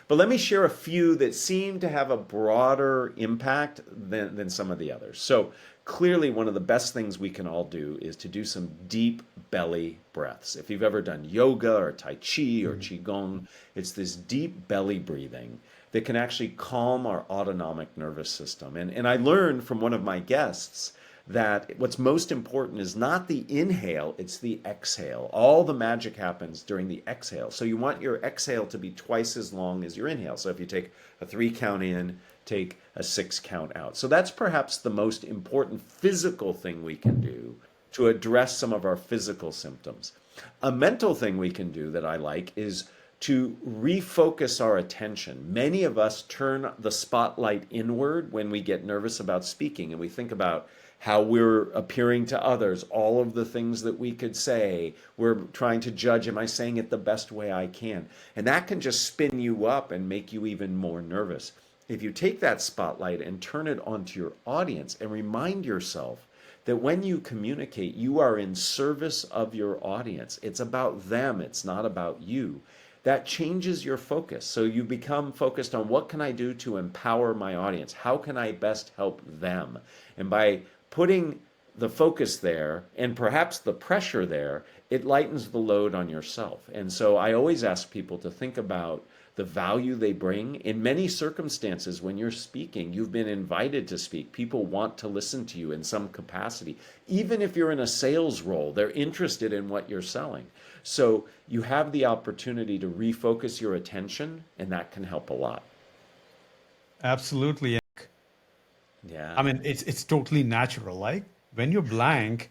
But let me share a few that seem to have a broader impact than some of the others. So, clearly, one of the best things we can all do is to do some deep belly breaths. If you've ever done yoga or Tai Chi or Qigong, it's this deep belly breathing that can actually calm our autonomic nervous system. And I learned from one of my guests that what's most important is not the inhale, it's the exhale. All the magic happens during the exhale. So you want your exhale to be twice as long as your inhale. So if you take a 3 count in, take a 6 count out. So that's perhaps the most important physical thing we can do to address some of our physical symptoms. A mental thing we can do that I like is to refocus our attention. Many of us turn the spotlight inward when we get nervous about speaking, and we think about how we're appearing to others, all of the things that we could say. We're trying to judge, am I saying it the best way I can? And that can just spin you up and make you even more nervous. If you take that spotlight and turn it onto your audience and remind yourself that when you communicate, you are in service of your audience. It's about them, it's not about you. That changes your focus. So you become focused on what can I do to empower my audience? How can I best help them? And by putting the focus there and perhaps the pressure there, it lightens the load on yourself. And so I always ask people to think about the value they bring. In many circumstances, when you're speaking, you've been invited to speak. People want to listen to you in some capacity. Even if you're in a sales role, they're interested in what you're selling. So you have the opportunity to refocus your attention, and that can help a lot. Absolutely. I Yeah. mean, it's totally natural. Like when you're blank,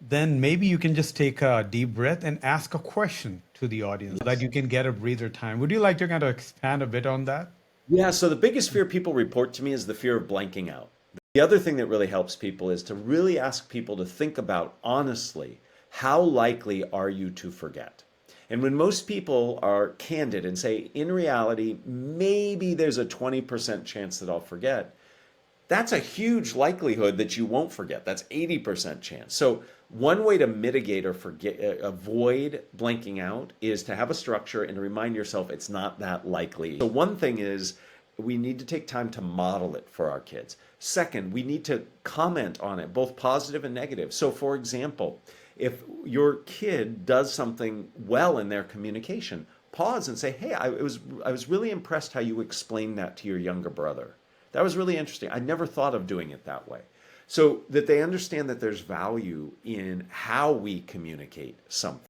then maybe you can just take a deep breath and ask a question to the audience so that Yes. you can get a breather time. Would you like to kind of expand a bit on that? Yeah, so the biggest fear people report to me is the fear of blanking out. The other thing that really helps people is to really ask people to think about honestly, how likely are you to forget? And when most people are candid and say, in reality, maybe there's a 20% chance that I'll forget, that's a huge likelihood that you won't forget. That's 80% chance. So one way to mitigate or forget, avoid blanking out is to have a structure and to remind yourself it's not that likely. So one thing is we need to take time to model it for our kids. Second, we need to comment on it, both positive and negative. So for example, if your kid does something well in their communication, pause and say, "Hey, I was really impressed how you explained that to your younger brother. That was really interesting. I never thought of doing it that way." So that they understand that there's value in how we communicate something.